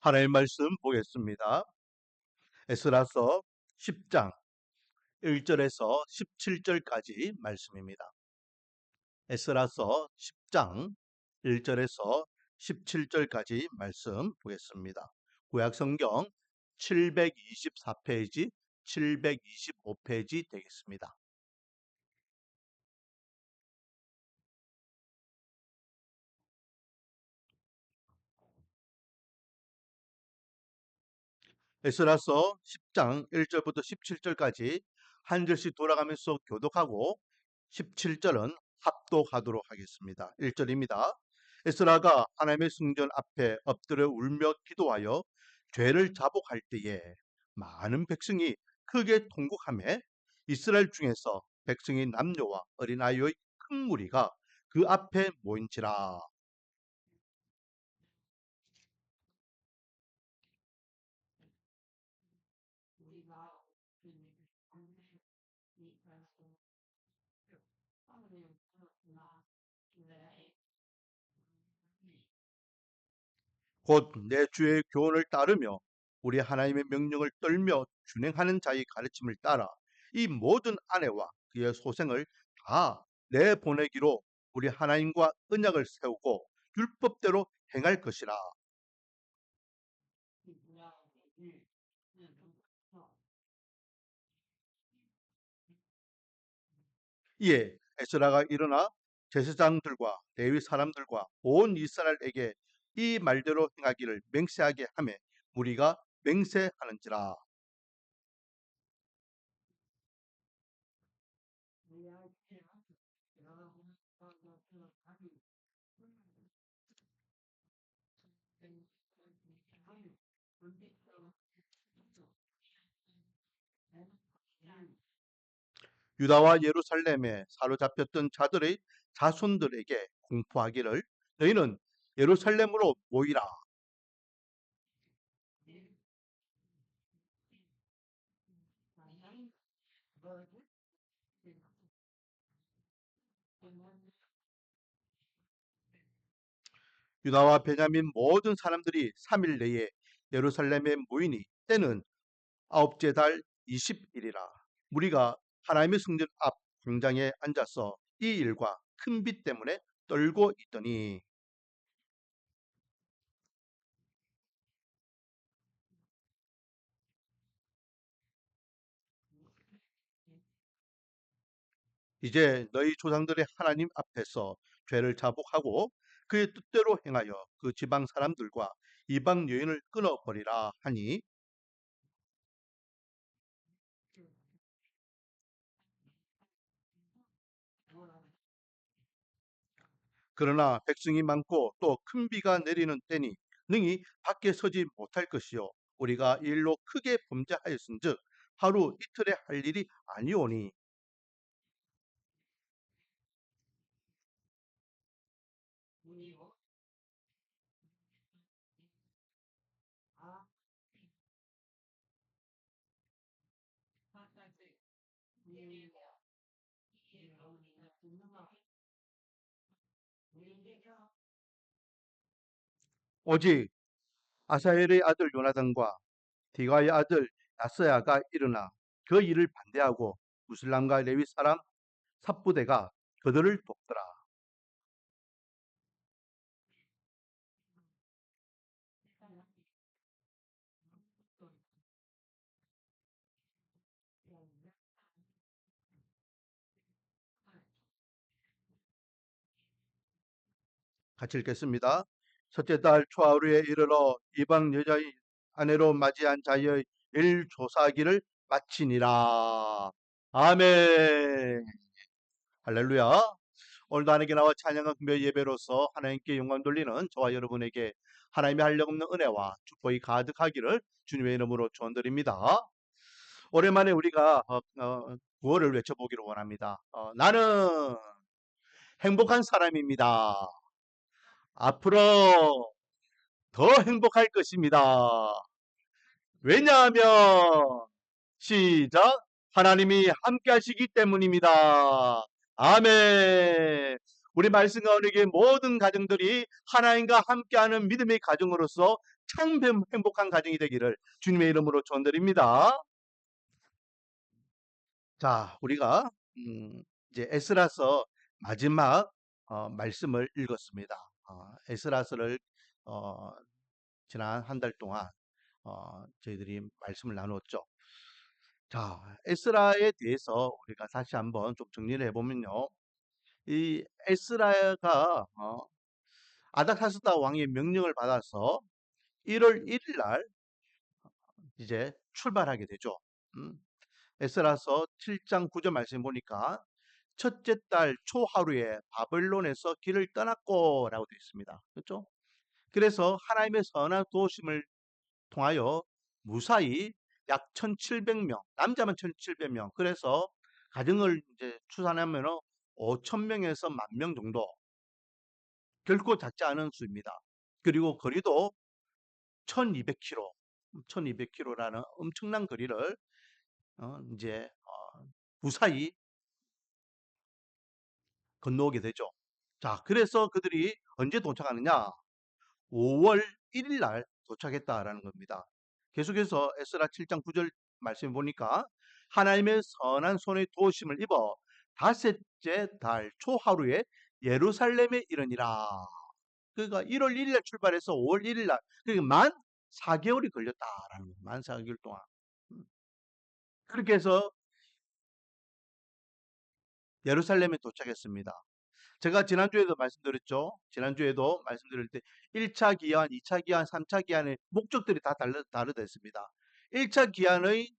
하나님의 말씀 보겠습니다. 에스라서 10장 1절에서 17절까지 말씀입니다. 에스라서 10장 1절에서 17절까지 말씀 보겠습니다. 구약성경 724페이지, 725페이지 되겠습니다. 에스라서 10장 1절부터 17절까지 한 절씩 돌아가면서 교독하고 17절은 합독하도록 하겠습니다. 1절입니다. 에스라가 하나님의 성전 앞에 엎드려 울며 기도하여 죄를 자복할 때에 많은 백성이 크게 통곡하며 이스라엘 중에서 백성의 남녀와 어린아이의 큰 무리가 그 앞에 모인지라. 곧 내 주의 교훈을 따르며 우리 하나님의 명령을 떨며 준행하는 자의 가르침을 따라 이 모든 아내와 그의 소생을 다 내보내기로 우리 하나님과 언약을 세우고 율법대로 행할 것이라. 이에 에스라가 일어나 제사장들과 레위 사람들과 온 이스라엘에게 이 말대로 행하기를 맹세하게 하며 무리가 맹세하는지라. 유다와 예루살렘에 사로잡혔던 자들의 자손들에게 공포하기를 너희는 예루살렘으로 모이라. 유다와 베냐민 모든 사람들이 3일 내에 예루살렘에 모이니 때는 아홉째 달 20일이라. 무리가 하나님의 성전 앞 광장에 앉아서 이 일과 큰 빛 때문에 떨고 있더니 이제 너희 조상들의 하나님 앞에서 죄를 자복하고 그의 뜻대로 행하여 그 지방 사람들과 이방 여인을 끊어버리라 하니, 그러나 백성이 많고 또 큰 비가 내리는 때니 능히 밖에 서지 못할 것이요 우리가 이 일로 크게 범죄하였은즉 하루 이틀에 할 일이 아니오니. 오직 아사헬의 아들 요나단과 디가의 아들 야스야가 일어나 그 일을 반대하고 무슬람과 레위 사람 삽부대가 그들을 돕더라. 같이 읽겠습니다. 첫째 달 초하루에 이르러 이방 여자의 아내로 맞이한 자의 일 조사하기를 마치니라. 아멘. 할렐루야. 오늘도 하나님께 나와 찬양과 금요 예배로서 하나님께 영광 돌리는 저와 여러분에게 하나님의 한량없는 은혜와 축복이 가득하기를 주님의 이름으로 축원드립니다. 오랜만에 우리가 구호를 외쳐보기를 원합니다. 나는 행복한 사람입니다. 앞으로 더 행복할 것입니다. 왜냐하면 시작 하나님이 함께 하시기 때문입니다. 아멘. 우리 말씀 가운데 모든 가정들이 하나님과 함께하는 믿음의 가정으로서 참 행복한 가정이 되기를 주님의 이름으로 축원드립니다. 자, 우리가 이제 에스라서 마지막 말씀을 읽었습니다. 에스라서를 어, 지난 한 달 동안 저희들이 말씀을 나눴죠. 자, 에스라에 대해서 우리가 다시 한번 좀 정리를 해보면요. 이 에스라가 아닥사스다 왕의 명령을 받아서 1월 1일 날 이제 출발하게 되죠. 음, 에스라서 7장 9절 말씀 보니까 첫째 달 초하루에 바벨론에서 길을 떠났고라고 되어 있습니다. 그렇죠? 그래서 하나님의 선한 도우심을 통하여 무사히 약 1,700명, 남자만 1,700명. 그래서 가정을 이제 추산하면 5,000명에서 10,000명 정도. 결코 작지 않은 수입니다. 그리고 거리도 1,200km, 1,200km라는 엄청난 거리를 이제 무사히 건너오게 되죠. 자, 그래서 그들이 언제 도착하느냐? 5월 1일 날 도착했다라는 겁니다. 계속해서 에스라 7장 9절 말씀 보니까 하나님의 선한 손의 도우심을 입어 다섯째 달 초하루에 예루살렘에 이르니라. 그러니까 1월 1일 날 출발해서 5월 1일 날, 그러니까 만 4개월이 걸렸다라는 거예요. 만 4개월 동안. 음. 그렇게 해서 예루살렘에 도착했습니다. 제가 지난주에도 말씀드렸죠. 지난주에도 말씀드릴 때 1차 기한, 2차 기한, 3차 기한의 목적들이 다 다르됐습니다. 1차 기한의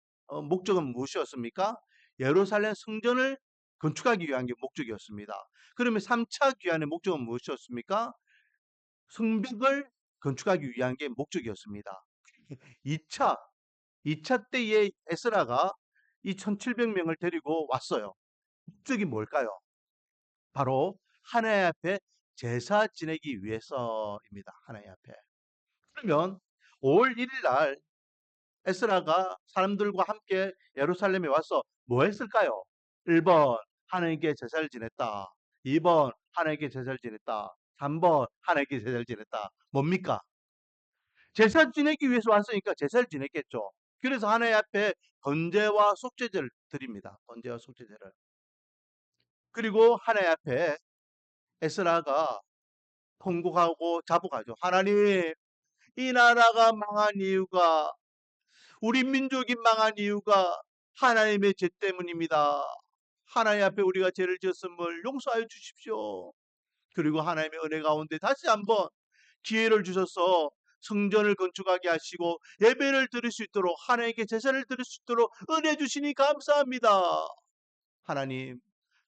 목적은 무엇이었습니까? 예루살렘 성전을 건축하기 위한 게 목적이었습니다. 그러면 3차 기한의 목적은 무엇이었습니까? 성벽을 건축하기 위한 게 목적이었습니다. 2차, 2차 때에 에스라가 이 1700명을 데리고 왔어요. 목적이 뭘까요? 바로 하나님 앞에 제사 지내기 위해서입니다. 하나님 앞에. 그러면 5월 1일 날 에스라가 사람들과 함께 예루살렘에 와서 뭐 했을까요? 1번 하나님께 제사를 지냈다. 2번 하나님께 제사를 지냈다. 3번 하나님께 제사를 지냈다. 뭡니까? 제사 지내기 위해서 왔으니까 제사를 지냈겠죠. 그래서 하나님 앞에 번제와 속죄제를 드립니다. 번제와 속죄제를. 그리고 하나님 앞에 에스라가 통곡하고 자복하죠. 하나님, 이 나라가 망한 이유가, 우리 민족이 망한 이유가 하나님의 죄 때문입니다. 하나님 앞에 우리가 죄를 지었음을 용서하여 주십시오. 그리고 하나님의 은혜 가운데 다시 한번 기회를 주셔서 성전을 건축하게 하시고 예배를 드릴 수 있도록, 하나님께 제사를 드릴 수 있도록 은혜 주시니 감사합니다. 하나님,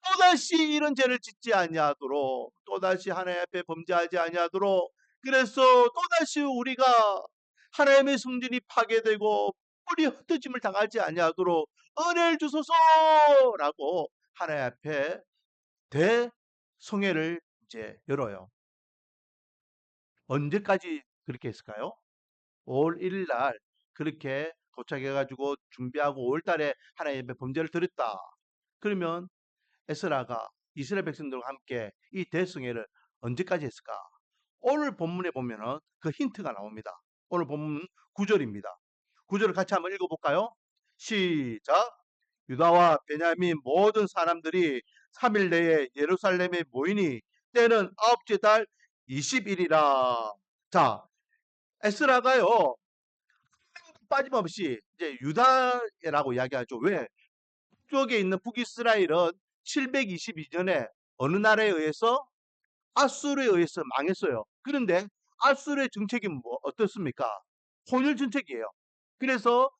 또다시 이런 죄를 짓지 아니하도록, 또다시 하나님 앞에 범죄하지 아니하도록, 그래서 또다시 우리가 하나님의 성전이 파괴되고 뿌리 흩어짐을 당하지 아니하도록 은혜를 주소서라고 하나님 앞에 대성회를 이제 열어요. 언제까지 그렇게 했을까요? 5월 1일 날 그렇게 도착해가지고 준비하고 5월 달에 하나님 앞에 범죄를 드렸다. 그러면 에스라가 이스라엘 백성들과 함께 이 대성회를 언제까지 했을까? 오늘 본문에 보면은 그 힌트가 나옵니다. 오늘 본문 9절입니다. 9절을 같이 한번 읽어볼까요? 시작! 유다와 베냐민 모든 사람들이 3일 내에 예루살렘에 모이니 때는 아홉째 달 20일이라. 자, 에스라가요 빠짐없이 이제 유다라고 이야기하죠. 왜? 쪽에 있는 북이스라엘은 722년에 어느 나라에 의해서 아수르에 의해서 망했어요. 그런데 아수르의 정책이 어떻습니까? 혼혈 정책이에요. 그래서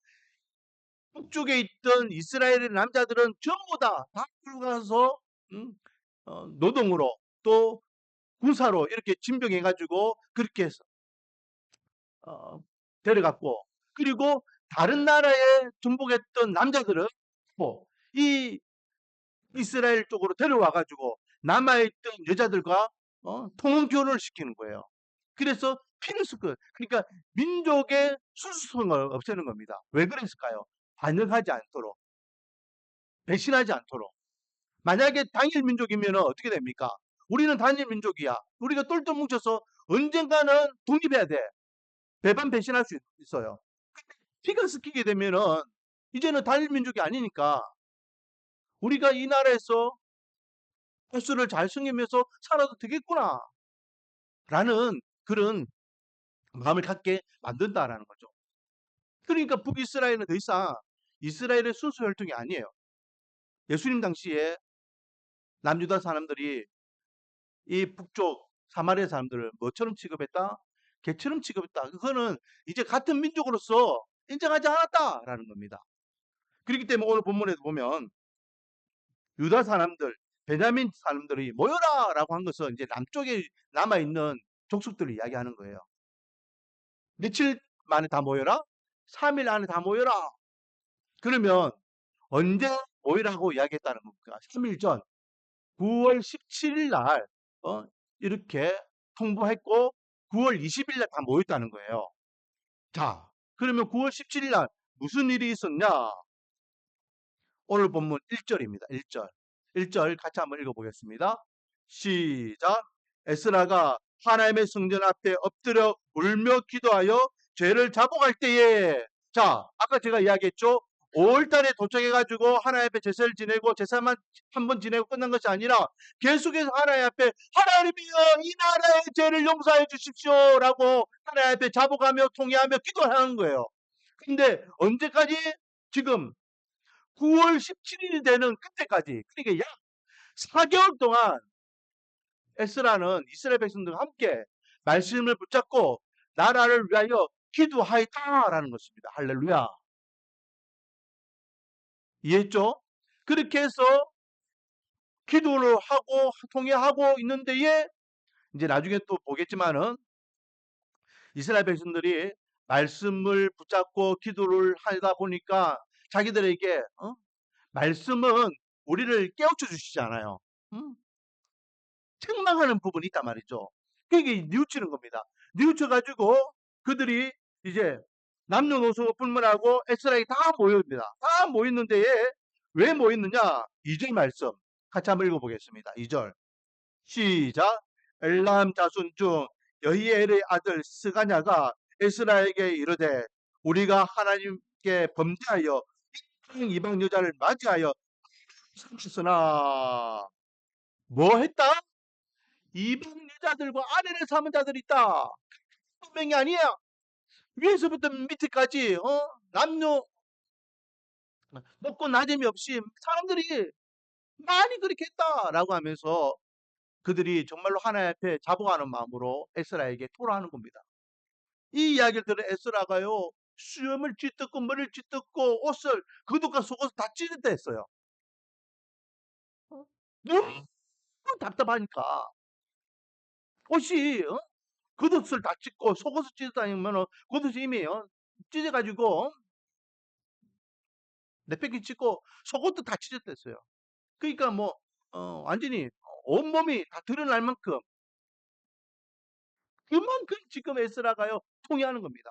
북쪽에 있던 이스라엘의 남자들은 전부 다 들어가서 노동으로 또 군사로 이렇게 진병해가지고 그렇게 해서 데려갔고, 그리고 다른 나라에 정복했던 남자들은 이 이스라엘 쪽으로 데려와가지고 남아있던 여자들과 통혼 결혼을 시키는 거예요. 그래서 필수급, 그러니까 민족의 수수성을 없애는 겁니다. 왜 그랬을까요? 반역하지 않도록, 배신하지 않도록. 만약에 단일 민족이면 어떻게 됩니까? 우리는 단일 민족이야. 우리가 똘똘 뭉쳐서 언젠가는 독립해야 돼. 배반 배신할 수 있어요. 피가 섞이게 되면은 이제는 단일민족이 아니니까 우리가 이 나라에서 보수를 잘 승리하면서 살아도 되겠구나 라는 그런 마음을 갖게 만든다라는 거죠. 그러니까 북이스라엘은 더 이상 이스라엘의 순수 혈통이 아니에요. 예수님 당시에 남유다 사람들이 이 북쪽 사마리아 사람들을 뭐처럼 취급했다? 개처럼 취급했다. 그거는 이제 같은 민족으로서 인정하지 않았다라는 겁니다. 그렇기 때문에 오늘 본문에도 보면 유다 사람들, 베냐민 사람들이 모여라라고 한 것은 이제 남쪽에 남아있는 족속들을 이야기하는 거예요. 며칠 만에 다 모여라? 3일 안에 다 모여라. 그러면 언제 모이라고 이야기했다는 겁니까? 3일 전 9월 17일 날 이렇게 통보했고 9월 20일 날 다 모였다는 거예요. 자, 그러면 9월 17일 날 무슨 일이 있었냐? 오늘 본문 1절입니다. 1절. 1절 같이 한번 읽어보겠습니다. 시작. 에스라가 하나님의 성전 앞에 엎드려 울며 기도하여 죄를 자복할 때에, 자, 아까 제가 이야기했죠. 5월달에 도착해가지고 하나님 앞에 제사를 지내고 제사만 한 번 지내고 끝난 것이 아니라 계속해서 하나님 앞에 하나님이여 이 나라의 죄를 용서해 주십시오라고 하나님 앞에 자복하며 통회하며 기도하는 거예요. 근데 언제까지? 지금 9월 17일이 되는 그때까지, 그러니까 약 4개월 동안 에스라는 이스라엘 백성들과 함께 말씀을 붙잡고 나라를 위하여 기도하였다라는 것입니다. 할렐루야. 이해했죠? 그렇게 해서 기도를 하고 통회하고 있는 데에 이제 나중에 또 보겠지만은 이스라엘 백성들이 말씀을 붙잡고 기도를 하다 보니까 자기들에게 말씀은 우리를 깨우쳐 주시지 않아요. 책망하는 부분이 있단 말이죠. 그게 뉘우치는 겁니다. 뉘우쳐가지고 그들이 이제 남녀노소 불문하고 에스라엘이 다 모여입니다. 다 모였는데 왜 모였느냐? 2절 말씀 같이 한번 읽어보겠습니다. 2절 시작. 엘람 자손 중 여히엘의 아들 스가냐가 에스라에게 이르되 우리가 하나님께 범죄하여 이방 여자를 맞이하여 삼으나 뭐 했다? 이방 여자들과 아내를 삼은 자들이 있다. 한 명이 아니야. 위에서부터 밑에까지 남녀 높고 낮음이 없이 사람들이 많이 그렇게 했다라고 하면서 그들이 정말로 하나님 앞에 자복하는 마음으로 에스라에게 토로하는 겁니다. 이 이야기를 들은 에스라가요 수염을 쥐뜯고 머리를 쥐뜯고 옷을 겉옷과 속옷을 다 찢었다 했어요. 너무 답답하니까 옷이 겉옷을 다 찢고 속옷을 찢었다면 겉옷이 이미 찢어가지고 내팽개 찢고 속옷도 다 찢었댔어요. 그러니까 뭐 완전히 온몸이 다 드러날 만큼 그만큼 지금 에스라가요 통해하는 겁니다.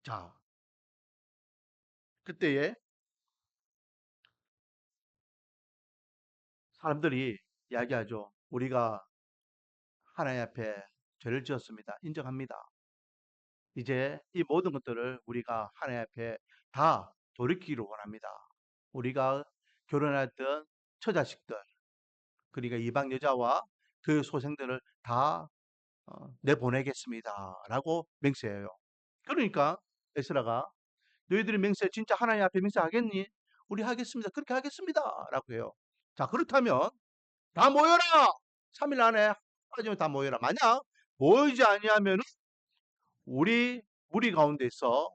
자, 그때에 사람들이 이야기하죠. 우리가 하나님 앞에 죄를 지었습니다. 인정합니다. 이제 이 모든 것들을 우리가 하나님 앞에 다 돌이키기를 원합니다. 우리가 결혼했던 처자식들, 그러니까 이방 여자와 그 소생들을 다 내보내겠습니다. 라고 맹세해요. 그러니까 에스라가 너희들이 맹세 진짜 하나님 앞에 맹세하겠니? 우리 하겠습니다. 그렇게 하겠습니다. 라고 해요. 자, 그렇다면 다 모여라. 3일 안에 빠지면 다 모여라. 만약 모이지 아니하면 우리 무리 가운데서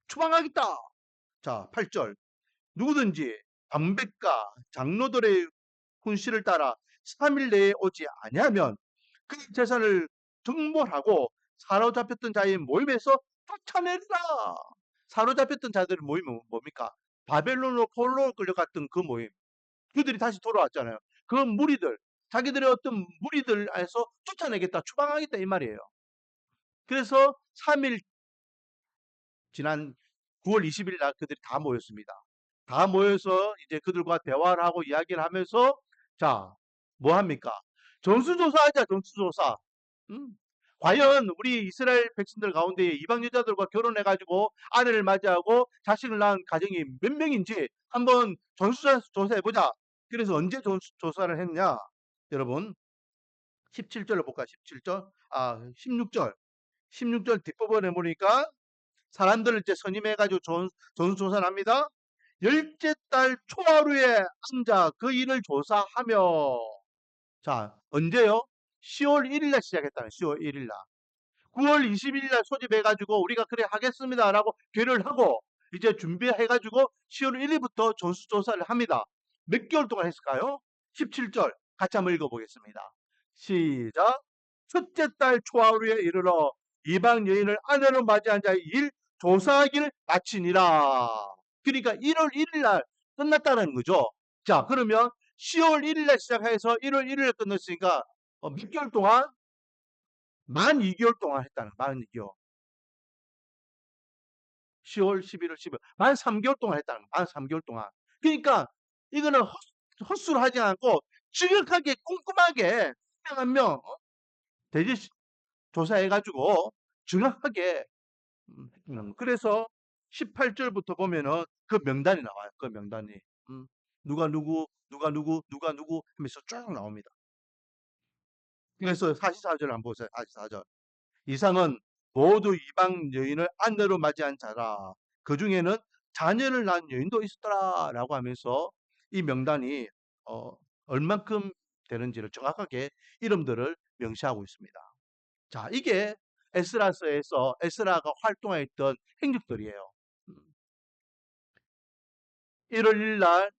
추방하겠다. 자, 8절. 누구든지 방백과 장로들의 훈시를 따라 3일 내에 오지 아니하면 그 재산을 정벌하고 사로잡혔던 자의 모임에서 쫓아내리라. 사로잡혔던 자들의 모임은 뭡니까? 바벨론으로 폴로 끌려갔던 그 모임. 그들이 다시 돌아왔잖아요. 그 무리들, 자기들의 어떤 무리들에서 쫓아내겠다, 추방하겠다 이 말이에요. 그래서 3일 지난 9월 20일 날 그들이 다 모였습니다. 다 모여서 이제 그들과 대화를 하고 이야기를 하면서 자, 뭐 합니까? 전수조사하자, 전수조사. 음. 과연 우리 이스라엘 백성들 가운데 이방 여자들과 결혼해가지고 아내를 맞이하고 자식을 낳은 가정이 몇 명인지 한번 전수조사해보자. 그래서 언제 전수조사를 했냐? 여러분, 17절을 볼까? 17절? 16절. 16절 뒷부분에 보니까 사람들을 이제 선임해가지고 전수조사를 합니다. 열째 달 초하루에 앉아 그 일을 조사하며, 자, 언제요? 10월 1일 날 시작했다는 10월 1일 날. 9월 20일 날 소집해가지고 우리가 그래 하겠습니다라고 결의를 하고 이제 준비해가지고 10월 1일부터 전수조사를 합니다. 몇 개월 동안 했을까요? 17절 같이 한번 읽어보겠습니다. 시작. 첫째 달 초하루에 이르러 이방 여인을 아내로 맞이한 자의 일 조사하기를 마치니라. 그러니까 1월 1일 날 끝났다는 거죠. 자, 그러면 10월 1일 날 시작해서 1월 1일 날 끝났으니까 몇 개월 동안? 만 2개월 동안 했다는, 만 2개월. 10월, 11월, 12월. 만 3개월 동안 했다는 거, 만 3개월 동안. 그러니까 이거는 헛수를 하지 않고 지극하게 꼼꼼하게 한 명 대지 조사해가지고 정확하게 했는 거. 그래서 18절부터 보면은 그 명단이 나와요. 그 명단이. 누가 누구, 누가 누구, 누가 누구 하면서 쭉 나옵니다. 그래서 44절 한번 보세요. 44절. 이상은 모두 이방 여인을 아내로 맞이한 자라. 그 중에는 자녀를 낳은 여인도 있었더라. 라고 하면서 이 명단이 얼만큼 되는지를 정확하게 이름들을 명시하고 있습니다. 자, 이게 에스라서에서 에스라가 활동했던 행적들이에요. 1월 1일 날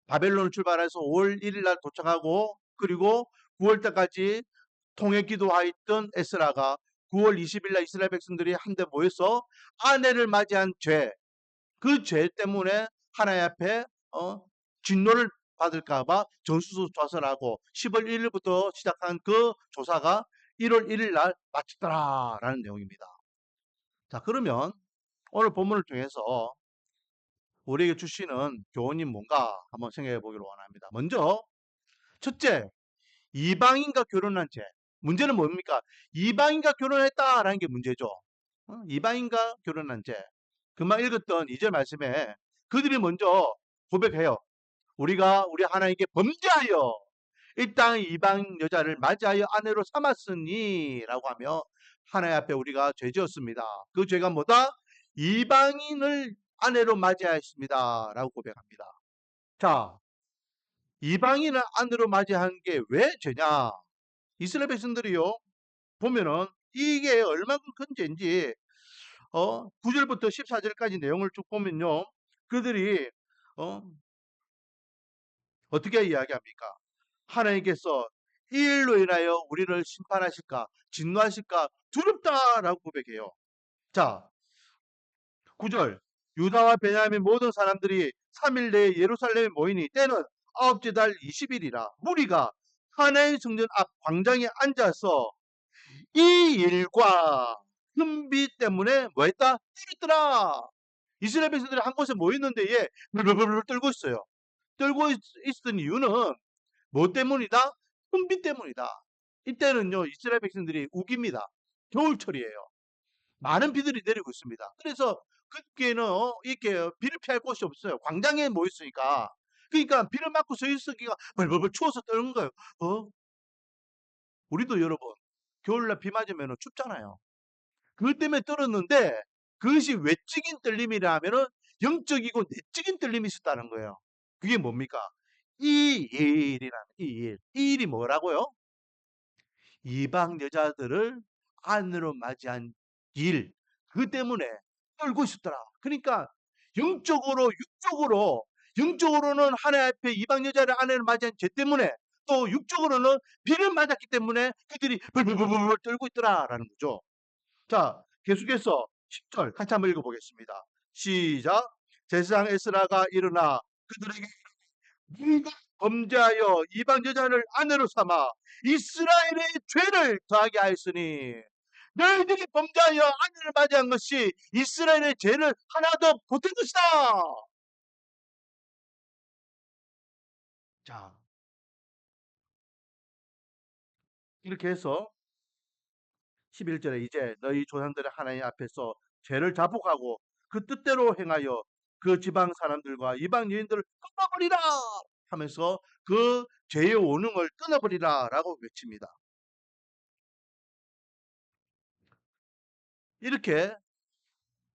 바벨론을 출발해서 5월 1일 날 도착하고 그리고 9월 때까지 통해 기도하였던 에스라가 9월 20일 날 이스라엘 백성들이 한데 모여서 아내를 맞이한 죄, 그 죄 때문에 하나님 앞에 진노를 받을까봐 전수조사를 하고 10월 1일부터 시작한 그 조사가 1월 1일 날 마쳤더라라는 내용입니다. 자, 그러면 오늘 본문을 통해서 우리에게 주시는 교훈이 뭔가 한번 생각해 보기를 원합니다. 먼저 첫째, 이방인과 결혼한 죄. 문제는 뭡니까? 이방인과 결혼했다라는 게 문제죠. 이방인과 결혼한 죄. 금방 읽었던 2절 말씀에 그들이 먼저 고백해요. 우리가 우리 하나님께 범죄하여 이 땅의 이방 여자를 맞이하여 아내로 삼았으니 라고 하며 하나님 앞에 우리가 죄지었습니다. 그 죄가 뭐다? 이방인을 아내로 맞이하였습니다 라고 고백합니다. 자, 이방인을 아내로 맞이한 게 왜 죄냐? 이스라엘 백성들이요 보면은 이게 얼마큼 큰 죄인지 9절부터 14절까지 내용을 쭉 보면요 그들이 어, 어떻게 이야기합니까? 하나님께서 이 일로 인하여 우리를 심판하실까 진노하실까 두렵다라고 고백해요. 자, 9절 유다와 베냐민 모든 사람들이 3일 내에 예루살렘에 모이니 때는 아홉째 달 20일이라 무리가 하나님의 성전 앞 광장에 앉아서 이 일과 흠비 때문에 뭐했다? 뛰었더라. 이스라엘 백성들이 한 곳에 모였는데 얘 불불불 떨고 있어요. 떨고 있었던 이유는 뭐 때문이다? 흠비 때문이다. 이때는요 이스라엘 백성들이 우깁니다. 겨울철이에요. 많은 비들이 내리고 있습니다. 그래서 그때는 이렇게 비를 피할 곳이 없어요. 광장에 모였으니까. 그러니까 비를 맞고 서 있으기가 벌벌벌 추워서 떨는 거예요. 우리도 여러분 겨울날 비 맞으면 춥잖아요. 그것 때문에 떨었는데 그것이 외적인 떨림이라면은 영적이고 내적인 떨림이 있었다는 거예요. 그게 뭡니까? 이 일이라는 이 일. 이 일이 뭐라고요? 이방 여자들을 아내로 맞이한 일. 그 때문에 떨고 있었더라. 그러니까 영적으로 육적으로 영적으로는 하나님 앞에 이방 여자를 아내로 맞이한 죄 때문에 또 육적으로는 비를 맞았기 때문에 그들이 벌벌벌벌 떨고 있더라라는 거죠. 자, 계속해서 10절 같이 한번 읽어보겠습니다. 시작. 제사장 에스라가 일어나 그들에게 누가 범죄하여 이방 여자를 아내로 삼아 이스라엘의 죄를 더하게 하였으니 너희들이 범죄하여 아내를 맞이한 것이 이스라엘의 죄를 하나 더 보탠 것이다. 자, 이렇게 해서 11절에 이제 너희 조상들의 하나님 앞에서 죄를 자복하고 그 뜻대로 행하여 그 지방 사람들과 이방 여인들을 끊어버리라 하면서 그 죄의 원흉을 끊어버리라 라고 외칩니다. 이렇게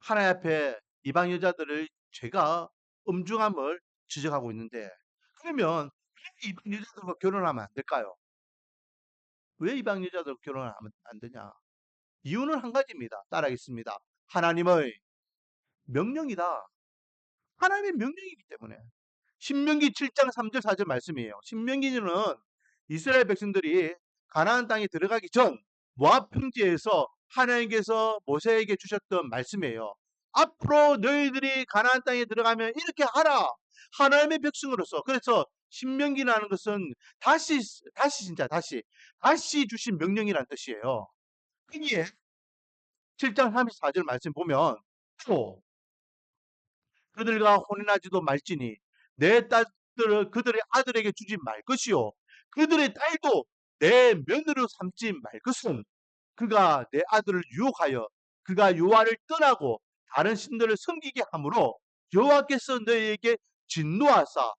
하나님 앞에 이방 여자들의 죄가 엄중함을 지적하고 있는데, 그러면 왜 이방 여자들과 결혼하면 안 될까요? 왜 이방 여자들과 결혼하면 안 되냐? 이유는 한 가지입니다. 따라하겠습니다. 하나님의 명령이다. 하나님의 명령이기 때문에. 신명기 7장 3절 4절 말씀이에요. 신명기는 이스라엘 백성들이 가나안 땅에 들어가기 전 모압 평지에서 하나님께서 모세에게 주셨던 말씀이에요. 앞으로 너희들이 가나안 땅에 들어가면 이렇게 하라. 하나님의 백성으로서. 그래서 신명기라는 것은 다시 주신 명령이라는 뜻이에요. 여기에 7장 34절 말씀 보면 또 그들과 혼인하지도 말지니 내 딸들을 그들의 아들에게 주지 말 것이요 그들의 딸도 내 며느리로 삼지 말 것은 그가 내 아들을 유혹하여 그가 여호와를 떠나고 다른 신들을 섬기게 하므로 여호와께서 너희에게 진노하사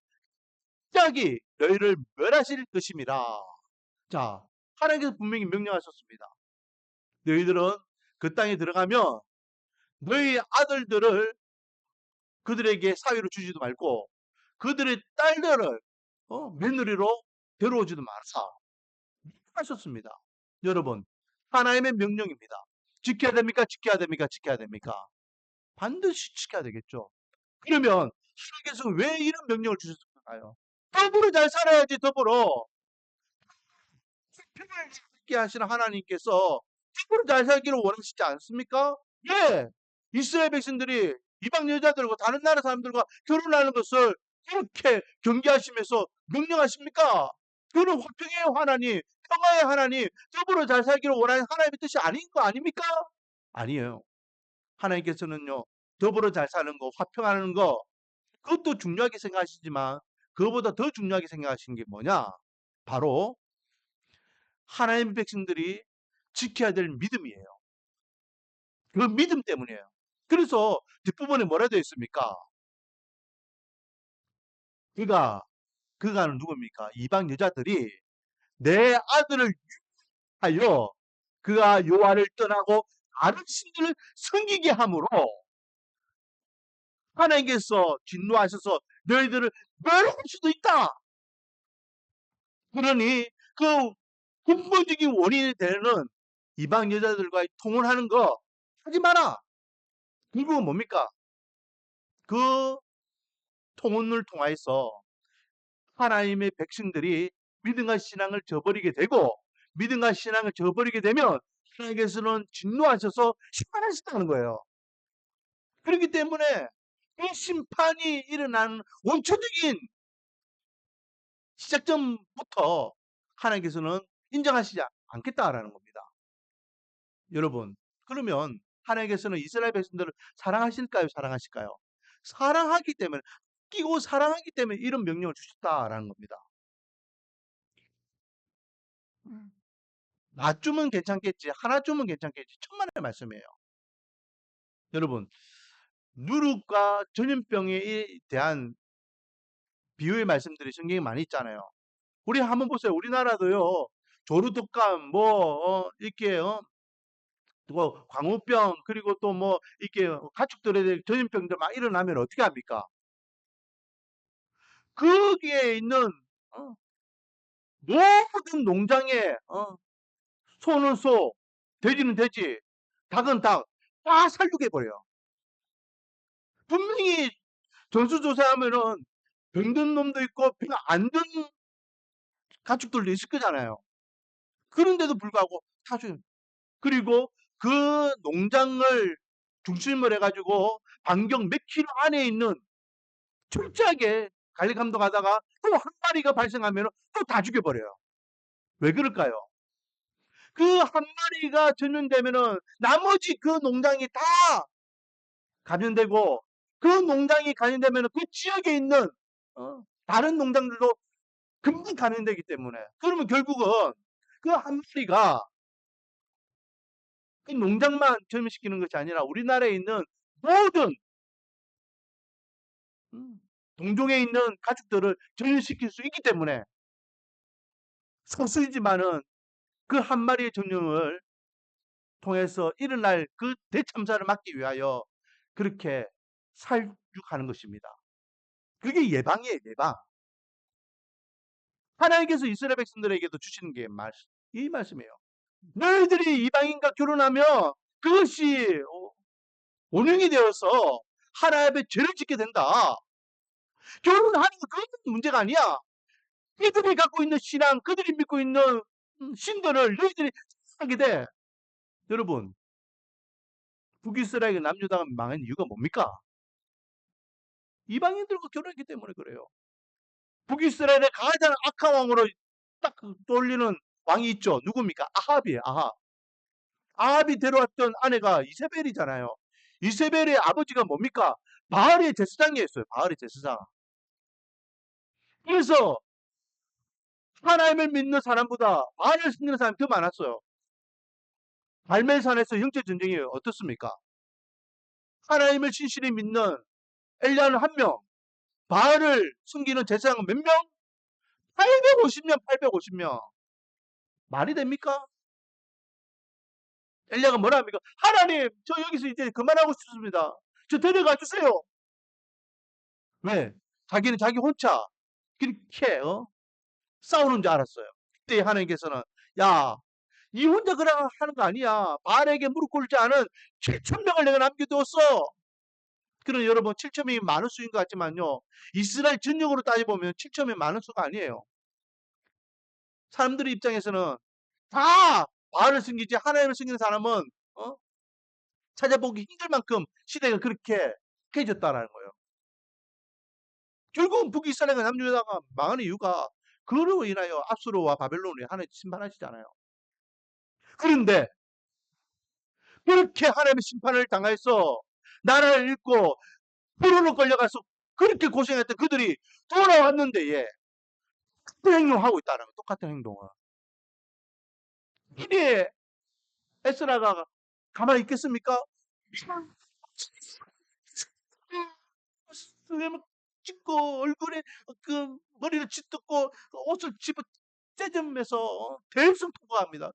갑자기 너희를 멸하실 것임이라. 자, 하나님께서 분명히 명령하셨습니다. 너희들은 그 땅에 들어가면 너희 아들들을 그들에게 사위로 주지도 말고 그들의 딸들을 며느리로 데려오지도 말사 하셨습니다. 여러분, 하나님의 명령입니다. 지켜야 됩니까? 지켜야 됩니까? 지켜야 됩니까? 반드시 지켜야 되겠죠. 그러면 하나님께서 왜 이런 명령을 주셨을까요? 더불어 잘 살아야지. 더불어 평을 짓게 하시는 하나님께서 더불어 잘 살기를 원하시지 않습니까? 왜 이스라엘 백성들이 이방 여자들과 다른 나라 사람들과 결혼하는 것을 그렇게 경계하시면서 명령하십니까? 그는 화평의 하나님, 평화의 하나님, 더불어 잘 살기를 원하는 하나님의 뜻이 아닌 거 아닙니까? 아니에요. 하나님께서는요, 더불어 잘 사는 거, 화평하는 거, 그것도 중요하게 생각하시지만 그것보다 더 중요하게 생각하시는 게 뭐냐? 바로 하나님의 백성들이 지켜야 될 믿음이에요. 그 믿음 때문이에요. 그래서 뒷부분에 뭐라 되어 있습니까? 그가는 누굽니까? 이방 여자들이 내 아들을 유하여 그가 여호와를 떠나고 다른 신들을 섬기게 함으로 하나님께서 진노하셔서 너희들을 멸할 수도 있다. 그러니 그 근본적인 원인이 되는 이방 여자들과의 통혼하는 거 하지 마라. 결국은 뭡니까? 그 통혼을 통하여서 하나님의 백성들이 믿음과 신앙을 저버리게 되고 믿음과 신앙을 저버리게 되면 하나님께서는 진노하셔서 심판하셨다는 거예요. 그렇기 때문에 이 심판이 일어나는 원초적인 시작점부터 하나님께서는 인정하시지 않겠다라는 겁니다. 여러분, 그러면 하나님께서는 이스라엘 백성들을 사랑하실까요? 사랑하실까요? 사랑하기 때문에 끼고 사랑하기 때문에 이런 명령을 주셨다라는 겁니다. 놔주면 괜찮겠지, 하나주면 괜찮겠지. 천만의 말씀이에요. 여러분, 누룩과 전염병에 대한 비유의 말씀들이 성경에 많이 있잖아요. 우리 한번 보세요. 우리나라도요, 조류독감, 이렇게, 또 광우병, 그리고 또 이렇게 가축들에 대한 전염병들 막 일어나면 어떻게 합니까? 거기에 있는, 어, 모든 농장에, 소는 소, 돼지는 돼지, 닭은 닭, 다 살육해버려요. 분명히 전수조사하면은 병든 놈도 있고 병 안 든 가축들도 있을 거잖아요. 그런데도 불구하고 다 죽여요. 그리고 그 농장을 중심을 해가지고 반경 몇 킬로 안에 있는 철저하게 관리 감독하다가 또 한 마리가 발생하면 또 다 죽여버려요. 왜 그럴까요? 그 한 마리가 전염되면은 나머지 그 농장이 다 감염되고 그 농장이 감염되면은 그 지역에 있는 다른 농장들도 금방 감염되기 때문에 그러면 결국은 그 한 마리가 그 농장만 전염시키는 것이 아니라 우리나라에 있는 모든 동종에 있는 가축들을 전염시킬 수 있기 때문에 소수이지만은 그 한 마리의 전염을 통해서 일어날 그 대참사를 막기 위하여 그렇게 살육하는 것입니다. 그게 예방이에요, 예방. 하나님께서 이스라엘 백성들에게도 주시는 게 이 말씀이에요. 너희들이 이방인과 결혼하면 그것이 원흉이 되어서 하나님의 죄를 짓게 된다. 결혼하는 건 그건 문제가 아니야. 그들이 갖고 있는 신앙, 그들이 믿고 있는 신들을 너희들이 하게 돼. 여러분, 북이스라엘 남유다가 망한 이유가 뭡니까? 이방인들과 결혼했기 때문에 그래요. 북이스라엘의 가장 악한 왕으로 딱 떠올리는 왕이 있죠. 누굽니까? 아합이에요. 아합. 아합이 데려왔던 아내가 이세벨이잖아요. 이세벨의 아버지가 뭡니까? 바알의 제사장이었어요. 바알의 제사장. 그래서 하나님을 믿는 사람보다 바알을 섬기는 사람이 더 많았어요. 갈멜산에서 영적 전쟁이 어떻습니까? 하나님을 신실히 믿는 엘리야는 한 명, 바알을 숨기는 제사장은 몇 명? 850명, 850명. 말이 됩니까? 엘리야가 뭐라 합니까? 하나님, 저 여기서 이제 그만하고 싶습니다. 저 데려가 주세요. 왜? 자기는 자기 혼자 그렇게 싸우는 줄 알았어요. 그때 하나님께서는 야, 이 혼자 그냥 하는 거 아니야. 바알에게 무릎 꿇지 않은 7,000명을 내가 남겨두었어. 그럼 여러분 7,000명이 많은 수인 것 같지만요. 이스라엘 전역으로 따져보면 7,000명이 많은 수가 아니에요. 사람들의 입장에서는 다 바알을 숨기지 하나님을 숨기는 사람은 찾아보기 힘들 만큼 시대가 그렇게 해졌다라는 거예요. 결국은 북이스라엘과 남유다가 망하는 이유가 그로 인하여 압수로와 바벨론이 하나님 심판하시잖아요. 그런데 그렇게 하나님의 심판을 당해서 나라를 잃고 포로로 끌려가서 그렇게 고생했던 그들이 돌아왔는데 똑같은 행동을 하고 있다는 거예요. 똑같은 행동을. 이게 에스라가 가만히 있겠습니까? 수염을 찍고 얼굴에 그 머리를 짓듣고 옷을 집어 째점면서 대성 통과합니다.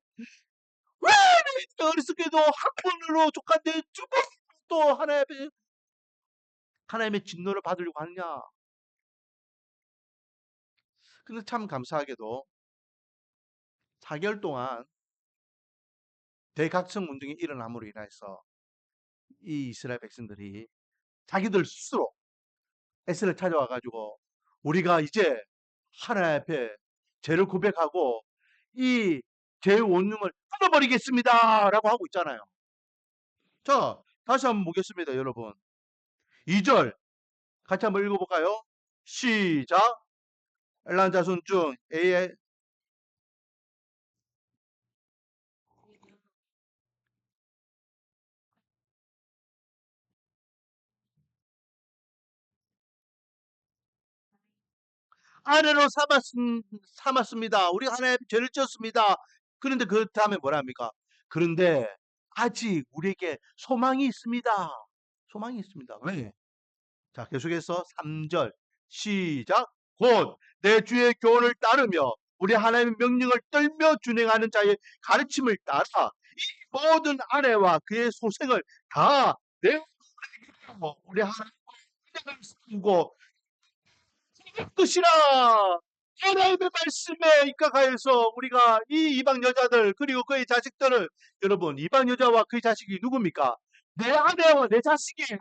왜 어리석게도 학문으로 족한데 죽어 또 하나님의 진노를 받으려고 하느냐? 근데 참 감사하게도 4개월 동안 대각성 운동이 일어남으로 인해서 이 이스라엘 백성들이 자기들 스스로 에스를 찾아와 가지고 우리가 이제 하나님 앞에 죄를 고백하고 이 죄의 원흉을 끊어버리겠습니다라고 하고 있잖아요. 자, 다시 한번 보겠습니다, 여러분. 2절 같이 한번 읽어볼까요? 시작. 엘란 자손 중 A의 아내로 삼았습니다. 우리 하나님 죄를 지었습니다. 그런데 그 다음에 뭐라 합니까? 그런데 아직 우리에게 소망이 있습니다. 소망이 있습니다. 왜? 자, 계속해서 3절 시작. 곧 내 주의 교훈을 따르며 우리 하나님의 명령을 떨며 준행하는 자의 가르침을 따라 이 모든 아내와 그의 소생을 다내 우리 하나님을 쓰고 뜻이라 하나님의 말씀에 입각하여서 우리가 이 이방 여자들 그리고 그의 자식들을 여러분 이방 여자와 그의 자식이 누굽니까? 내 아내와 내 자식이에요.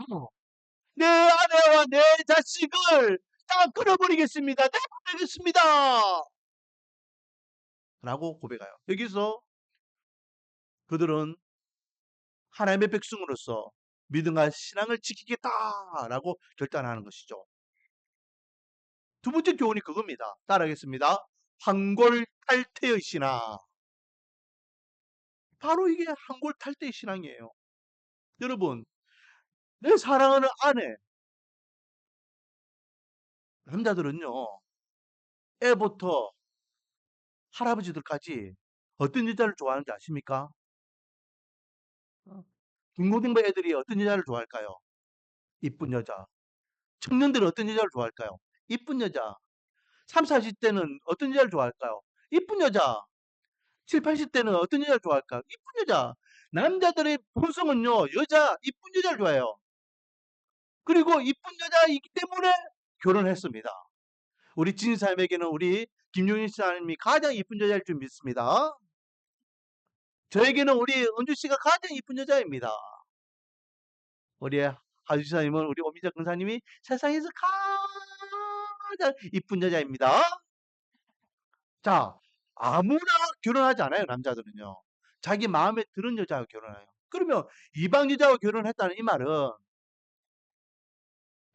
내 아내와 내 자식을 다 끊어버리겠습니다. 내보내겠습니다. 라고 고백해요. 여기서 그들은 하나님의 백성으로서 믿음과 신앙을 지키겠다라고 결단하는 것이죠. 두 번째 교훈이 그겁니다. 따라하겠습니다. 황골탈퇴의 신앙. 바로 이게 황골탈퇴의 신앙이에요. 여러분, 내 사랑하는 아내, 남자들은요, 애부터 할아버지들까지 어떤 여자를 좋아하는지 아십니까? 어, 중고등부 애들이 어떤 여자를 좋아할까요? 이쁜 여자. 청년들은 어떤 여자를 좋아할까요? 이쁜 여자. 3, 40대는 어떤 여자를 좋아할까요? 이쁜 여자. 7, 80대는 어떤 여자를 좋아할까요? 이쁜 여자. 남자들의 본성은요, 이쁜 여자를 좋아해요. 그리고 이쁜 여자이기 때문에 결혼했습니다. 우리 진사님에게는 우리 김용인 사님이 가장 이쁜 여자일 줄 믿습니다. 저에게는 우리 은주 씨가 가장 이쁜 여자입니다. 우리 하주사님은 우리 오미자 근사님이 세상에서 가장 이쁜 여자입니다. 자, 아무나 결혼하지 않아요, 남자들은요. 자기 마음에 드는 여자와 결혼해요. 그러면 이방 여자와 결혼했다는 이 말은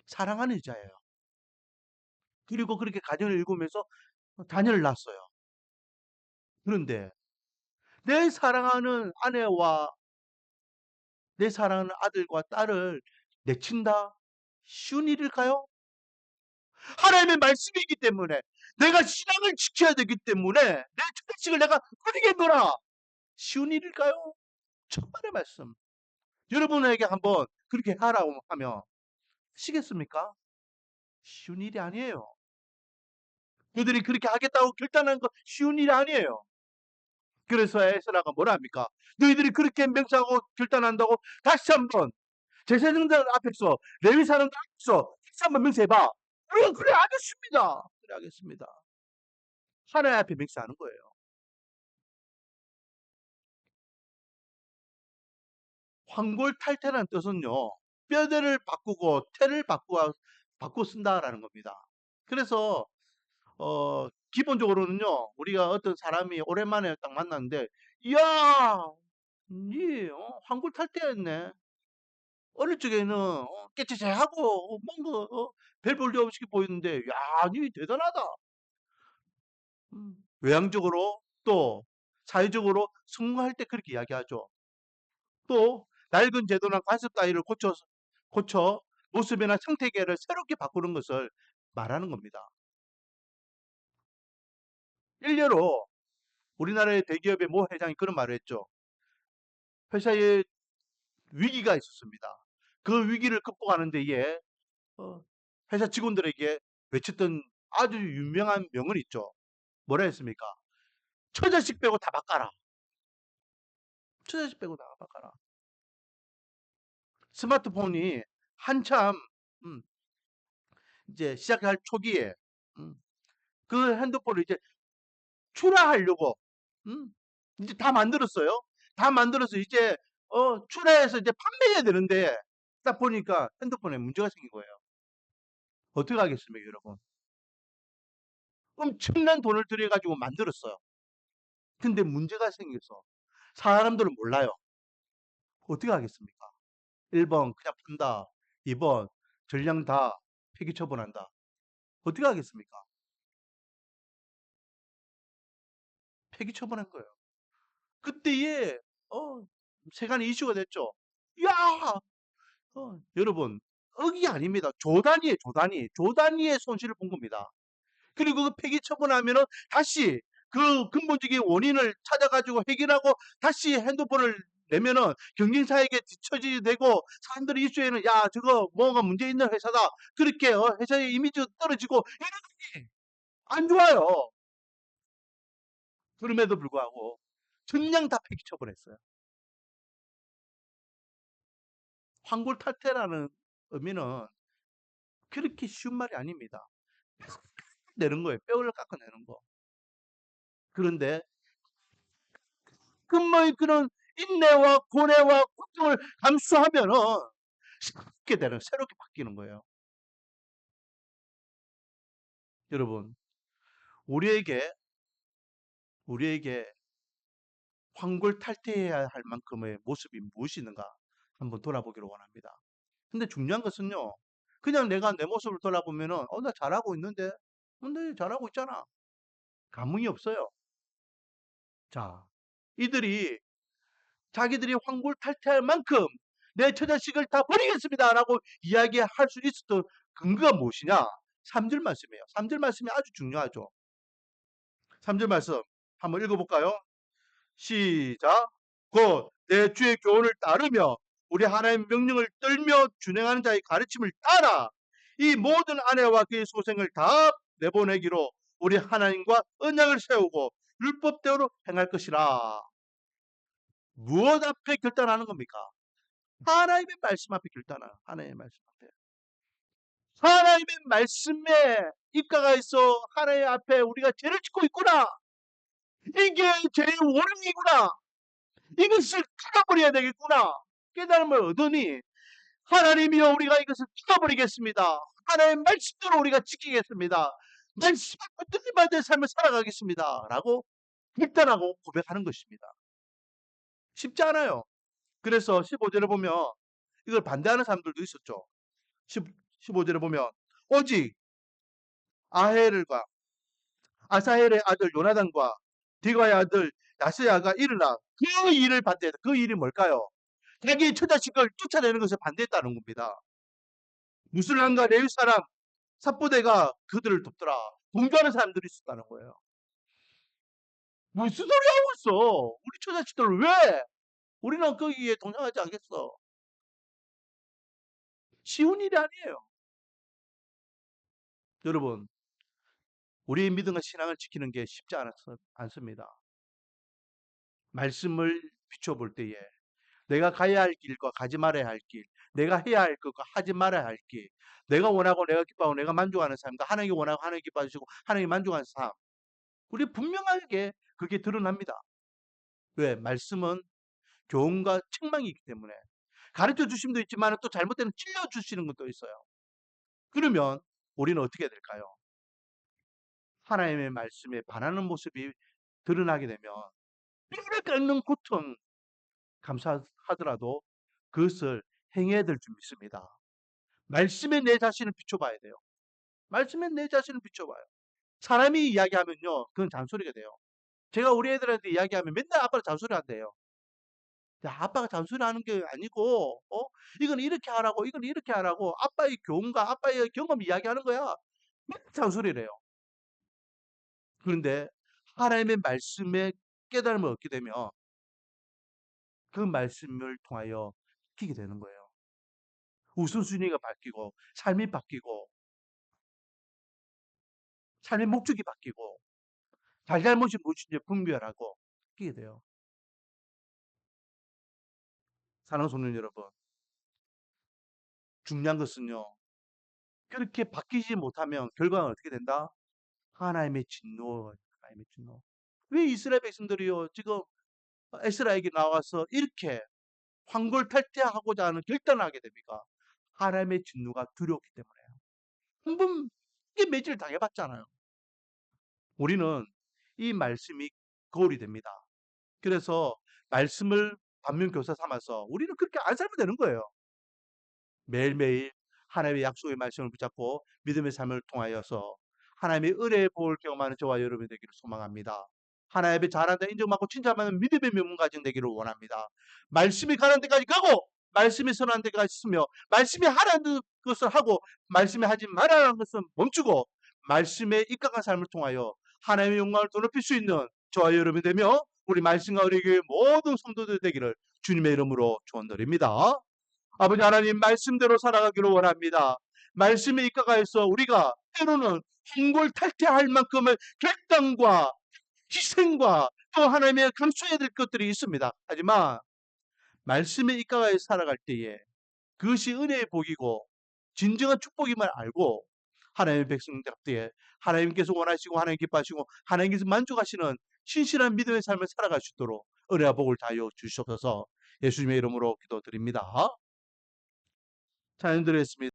사랑하는 여자예요. 그리고 그렇게 가정을 일구면서 자녀를 낳았어요. 그런데 내 사랑하는 아내와 내 사랑하는 아들과 딸을 내친다? 쉬운 일일까요? 하나님의 말씀이 있기 때문에 내가 신앙을 지켜야 되기 때문에 내 자식을 내가 어떻게 둬라? 쉬운 일일까요? 천만의 말씀. 여러분에게 한번 그렇게 하라고 하면 하시겠습니까? 쉬운 일이 아니에요. 그들이 그렇게 하겠다고 결단한 거 쉬운 일이 아니에요. 그래서 에스라가 뭐라 합니까? 너희들이 그렇게 맹세하고 결단한다고 다시 한번 제사장들 앞에서 레위 사람들 앞에서 다시 한번 맹세해봐. 그래 하겠습니다. 그래 하겠습니다. 하나님 앞에 맹세하는 거예요. 황골탈퇴라는 뜻은요. 뼈대를 바꾸고 태를 바꾸고 쓴다라는 겁니다. 그래서 기본적으로는요. 우리가 어떤 사람이 오랜만에 딱 만났는데 이야 니 황골탈퇴했네. 어릴 적에는 깨치세하고 뭔가 별 볼 일 없이 보이는데 야, 니 대단하다. 외향적으로 또 사회적으로 성공할 때 그렇게 이야기하죠. 또 낡은 제도나 관습 따위를 고쳐 모습이나 생태계를 새롭게 바꾸는 것을 말하는 겁니다. 일례로 우리나라의 대기업의 모 회장이 그런 말을 했죠. 회사에 위기가 있었습니다. 그 위기를 극복하는 데에 회사 직원들에게 외쳤던 아주 유명한 명언이 있죠. 뭐라 했습니까? 처자식 빼고 다 바꿔라. 처자식 빼고 다 바꿔라. 스마트폰이 한참 음, 이제 시작할 초기에 음, 그 핸드폰을 이제 출하하려고 음, 이제 다 만들었어요. 다 만들어서 이제 출하해서 이제 판매해야 되는데 딱 보니까 핸드폰에 문제가 생긴 거예요. 어떻게 하겠습니까, 여러분? 엄청난 돈을 들여가지고 만들었어요. 근데 문제가 생겨서 사람들은 몰라요. 어떻게 하겠습니까? 1번 그냥 판다. 2번 전량 다 폐기 처분한다. 어떻게 하겠습니까? 폐기 처분한 거예요. 그때에 세간의 이슈가 됐죠. 야, 여러분 억이 아닙니다. 조단위에 조단위, 조단위의 손실을 본 겁니다. 그리고 그 폐기 처분하면은 다시 그 근본적인 원인을 찾아가지고 해결하고 다시 핸드폰을 내면은 경쟁사에게 뒤처지게 되고 사람들이 이슈에는 야 저거 뭔가 문제 있는 회사다 그렇게 회사의 이미지가 떨어지고 이런 안 좋아요. 그럼에도 불구하고 전량 다 폐기 처분했어요. 황골탈퇴라는 의미는 그렇게 쉬운 말이 아닙니다. 내는 거예요. 뼈를 깎아내는 거. 그런데 근모의 그런 인내와 고뇌와 고통을 감수하면은 새롭게 바뀌는 거예요. 여러분, 우리에게 황골탈퇴해야 할 만큼의 모습이 무엇이 있는가 한번 돌아보기를 원합니다. 근데 중요한 것은요. 그냥 내가 내 모습을 돌아보면은 나 잘하고 있는데 근데 잘하고 있잖아. 감흥이 없어요. 자, 이들이 자기들이 황골탈퇴할 만큼 내 처자식을 다 버리겠습니다라고 이야기할 수 있었던 근거가 무엇이냐? 3절 말씀이에요. 3절 말씀이 아주 중요하죠. 3절 말씀 한번 읽어볼까요? 시작. 곧 내 주의 교훈을 따르며 우리 하나님의 명령을 떨며 준행하는 자의 가르침을 따라 이 모든 아내와 그의 소생을 다 내보내기로 우리 하나님과 언약을 세우고 율법대로 행할 것이라. 무엇 앞에 결단하는 겁니까? 하나님의 말씀 앞에 결단하는, 하나님의 말씀 앞에. 하나님의 말씀에 입가가 있어 하나님 앞에 우리가 죄를 짓고 있구나. 이게 죄의 원흉이구나. 이것을 찢어버려야 되겠구나. 깨달음을 얻으니 하나님이여 우리가 이것을 찢어버리겠습니다. 하나님의 말씀대로 우리가 지키겠습니다. 말씀을 붙들림 받은 삶을 살아가겠습니다. 라고 결단하고 고백하는 것입니다. 쉽지 않아요. 그래서 15절에 보면 이걸 반대하는 사람들도 있었죠. 15절에 보면 오직 아헬과 아사헬의 아들 요나단과 디가의 아들 야스야가 일어나 그 일을 반대했다. 그 일이 뭘까요? 자기의 처자식을 쫓아내는 것을 반대했다는 겁니다. 무슬람과 레위 사람 삽부대가 그들을 돕더라. 동조하는 사람들이 있었다는 거예요. 무슨 소리 하고 있어? 우리 처자식들을 왜? 우리는 거기에 동참하지 않겠어. 쉬운 일이 아니에요. 여러분, 우리의 믿음과 신앙을 지키는 게 쉽지 않습니다. 말씀을 비춰볼 때에 내가 가야 할 길과 가지 말아야 할 길, 내가 해야 할 것과 하지 말아야 할 길, 내가 원하고 내가 기뻐하고 내가 만족하는 삶과 하나님이 원하고 하나님이 기뻐하시고 하나님이 만족하는 삶, 우리 분명하게 그게 드러납니다. 왜? 말씀은 교훈과 책망이기 때문에. 가르쳐 주심도 있지만 또 잘못되면 찔러 주시는 것도 있어요. 그러면 우리는 어떻게 될까요? 하나님의 말씀에 반하는 모습이 드러나게 되면 뼈를 깎는 고통 감사하더라도 그것을 행해야 될 줄 믿습니다. 말씀에 내 자신을 비춰봐야 돼요. 말씀에 내 자신을 비춰봐요. 사람이 이야기하면요, 그건 잔소리가 돼요. 제가 우리 애들한테 이야기하면 맨날 아빠가 잔소리 한대요. 야, 아빠가 잔소리 하는 게 아니고, 이건 이렇게 하라고, 이건 이렇게 하라고, 아빠의 교훈과 아빠의 경험 이야기하는 거야. 맨날 잔소리래요. 그런데 하나님의 말씀에 깨달음을 얻게 되면 그 말씀을 통하여 지키게 되는 거예요. 우선순위가 바뀌고, 삶이 바뀌고, 삶의 목적이 바뀌고, 잘잘못이 무엇인지 분별하고, 바뀌게 돼요. 사랑하는 성도 여러분, 중요한 것은요, 그렇게 바뀌지 못하면 결과는 어떻게 된다? 하나님의 진노, 하나님의 진노. 왜 이스라엘 백성들이요, 지금 에스라에게 나와서 이렇게 황골탈퇴하고자 하는 결단을 하게 됩니까? 하나님의 진노가 두려웠기 때문에요. 한번 이게 매질 당해봤잖아요. 우리는 이 말씀이 거울이 됩니다. 그래서 말씀을 반면교사 삼아서 우리는 그렇게 안 살면 되는 거예요. 매일매일 하나님의 약속의 말씀을 붙잡고 믿음의 삶을 통하여서 하나님의 은혜의 복을 경험하는 저와 여러분이 되기를 소망합니다. 하나님의 잘한다 인정받고 칭찬받는 믿음의 명문 가정 되기를 원합니다. 말씀이 가는 데까지 가고 말씀이 선한 데까지 있으며 말씀이 하라는 것을 하고 말씀이 하지 말아라는 것은 멈추고 말씀에 입각한 삶을 통하여 하나님의 영광을 더 높일 수 있는 저와 여러분이 되며 우리 말씀과 우리 교회 모든 성도들 되기를 주님의 이름으로 축원드립니다. 아버지 하나님 말씀대로 살아가기를 원합니다. 말씀에 입각하여서 우리가 때로는 홍골탈퇴할 만큼의 결단과 희생과 또 하나님의 감수해야 될 것들이 있습니다. 하지만 말씀에 입각하여 살아갈 때에 그것이 은혜의 복이고 진정한 축복임을 알고 하나님의 백성답게 하나님께서 원하시고 하나님 기뻐하시고 하나님께서 만족하시는 신실한 믿음의 삶을 살아갈 수 있도록 은혜와 복을 다하여 주시옵소서. 예수님의 이름으로 기도드립니다. 찬양 드리겠습니다.